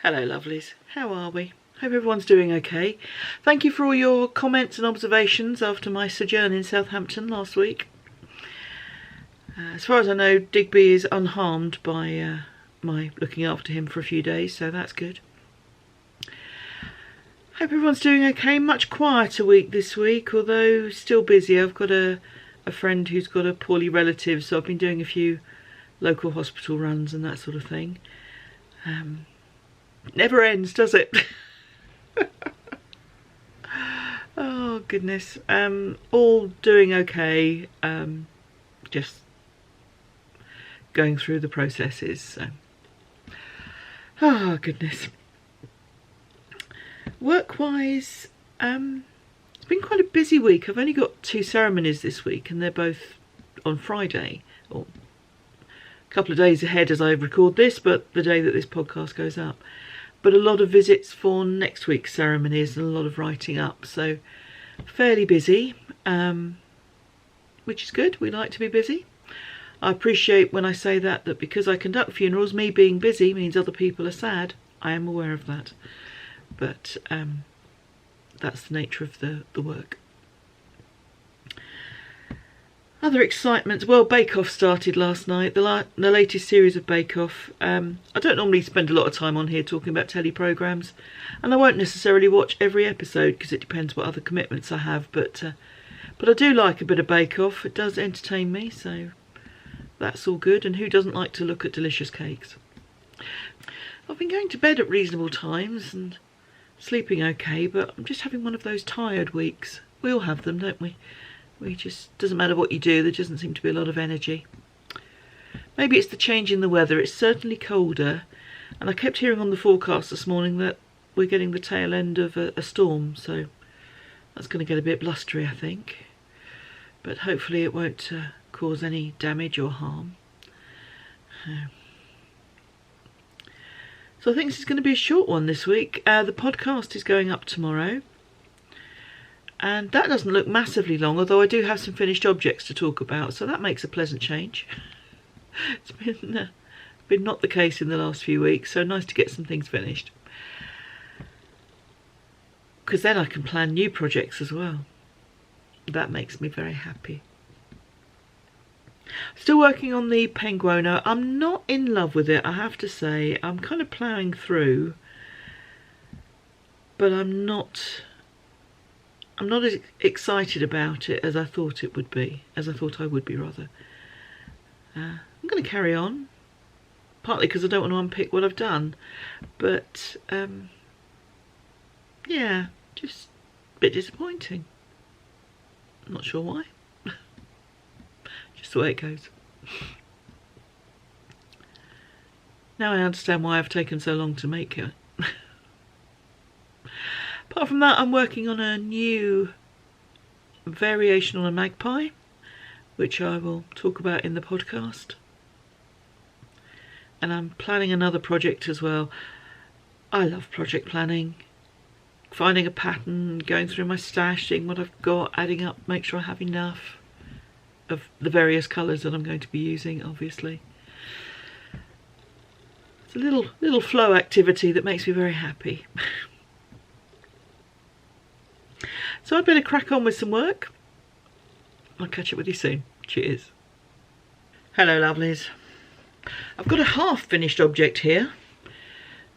Hello lovelies, how are we? Hope everyone's doing okay. Thank you for all your comments and observations after my sojourn in Southampton last week. As far as I know, Digby is unharmed by my looking after him for a few days, so that's good. Hope everyone's doing okay. Much quieter week this week, although still busy. I've got a friend who's got a poorly relative, so I've been doing a few local hospital runs and that sort of thing. Never ends, does it? Oh goodness. All doing okay. Just going through the processes. So. Oh goodness. Work-wise, it's been quite a busy week. I've only got 2 ceremonies this week, and they're both on Friday, or a couple of days ahead as I record this, but the day that this podcast goes up. But a lot of visits for next week's ceremonies and a lot of writing up, so fairly busy, which is good. We like to be busy. I appreciate when I say that because I conduct funerals, me being busy means other people are sad. I am aware of that, but that's the nature of the work. Other excitements, well, Bake Off started last night, the latest series of Bake Off. I don't normally spend a lot of time on here talking about telly programmes, and I won't necessarily watch every episode because it depends what other commitments I have, but I do like a bit of Bake Off. It does entertain me, so that's all good, and who doesn't like to look at delicious cakes? I've been going to bed at reasonable times and sleeping okay, but I'm just having one of those tired weeks. We all have them, don't we? We just, doesn't matter what you do, there doesn't seem to be a lot of energy. Maybe it's the change in the weather. It's certainly colder, and I kept hearing on the forecast this morning that we're getting the tail end of a storm, so that's going to get a bit blustery, I think. But hopefully it won't cause any damage or harm. So I think this is going to be a short one this week. The podcast is going up tomorrow. And that doesn't look massively long, although I do have some finished objects to talk about, so that makes a pleasant change. It's been not the case in the last few weeks, so nice to get some things finished. Because then I can plan new projects as well. That makes me very happy. Still working on the Penguono. I'm not in love with it, I have to say. I'm kind of ploughing through, but I'm not as excited about it as I thought it would be, I would be rather. I'm going to carry on, partly because I don't want to unpick what I've done, but yeah, just a bit disappointing. I'm not sure why. Just the way it goes. Now I understand why I've taken so long to make it. Apart from that, I'm working on a new variation on a magpie, which I will talk about in the podcast. And I'm planning another project as well. I love project planning. Finding a pattern, going through my stash, seeing what I've got, adding up, make sure I have enough of the various colours that I'm going to be using, obviously. It's a little flow activity that makes me very happy. So I'd better crack on with some work. I'll catch up with you soon. Cheers. Hello lovelies. I've got a half finished object here.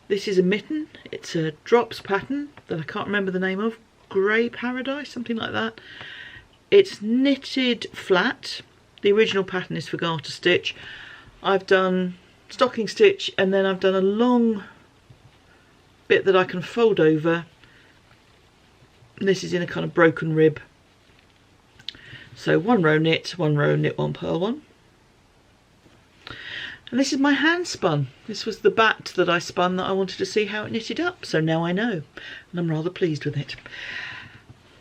This is a mitten. It's a drops pattern that I can't remember the name of. Grey Paradise, something like that. It's knitted flat. The original pattern is for garter stitch. I've done stocking stitch, and then I've done a long bit that I can fold over. And this is in a kind of broken rib. So 1 row knit, 1 row knit, 1 purl one. And this is my hand spun. This was the bat that I spun that I wanted to see how it knitted up. So now I know, and I'm rather pleased with it.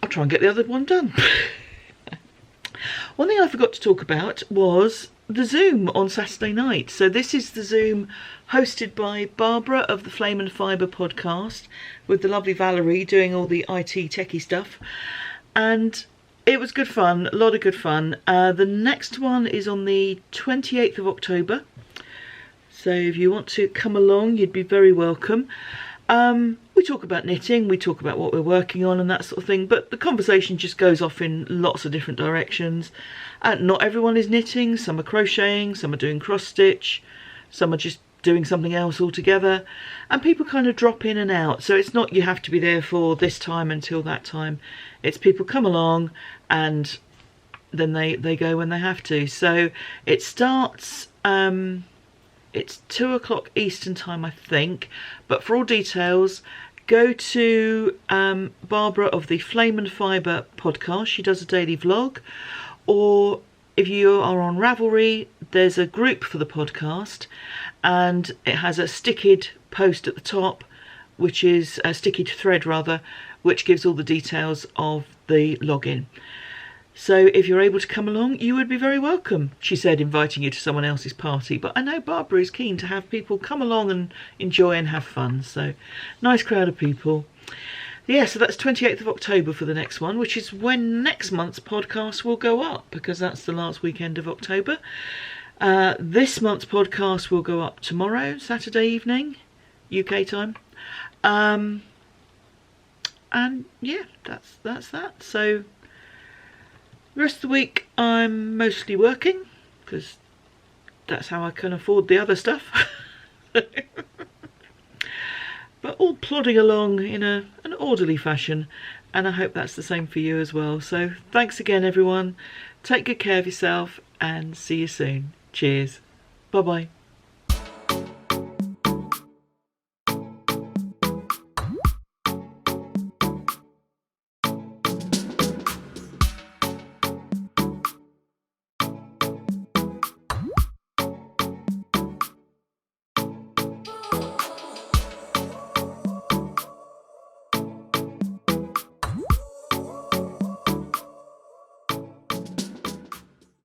I'll try and get the other one done. One thing I forgot to talk about was the Zoom on Saturday night. So this is the Zoom hosted by Barbara of the Flame and Fibre podcast, with the lovely Valerie doing all the IT techie stuff. And it was good fun, a lot of good fun. The next one is on the 28th of October. So if you want to come along, you'd be very welcome. We talk about knitting, we talk about what we're working on and that sort of thing, but the conversation just goes off in lots of different directions. Not everyone is knitting, some are crocheting, some are doing cross stitch, some are just doing something else altogether, and people kind of drop in and out. So it's not you have to be there for this time until that time. It's people come along and then they go when they have to. So it starts, it's 2 o'clock Eastern time, I think, but for all details go to Barbara of the Flame and Fibre podcast. She does a daily vlog. Or if you are on Ravelry, there's a group for the podcast, and it has a sticked post at the top, which is a sticked thread rather, which gives all the details of the login. So if you're able to come along, you would be very welcome. She said inviting you to someone else's party, but I know Barbara is keen to have people come along and enjoy and have fun. So nice crowd of people. Yeah, so that's 28th of October for the next one, which is when next month's podcast will go up, because that's the last weekend of October. This month's podcast will go up tomorrow, Saturday evening, UK time. And yeah, that's that. So the rest of the week I'm mostly working, because that's how I can afford the other stuff. But all plodding along in an orderly fashion, and I hope that's the same for you as well. So thanks again, everyone. Take good care of yourself and see you soon. Cheers. Bye bye.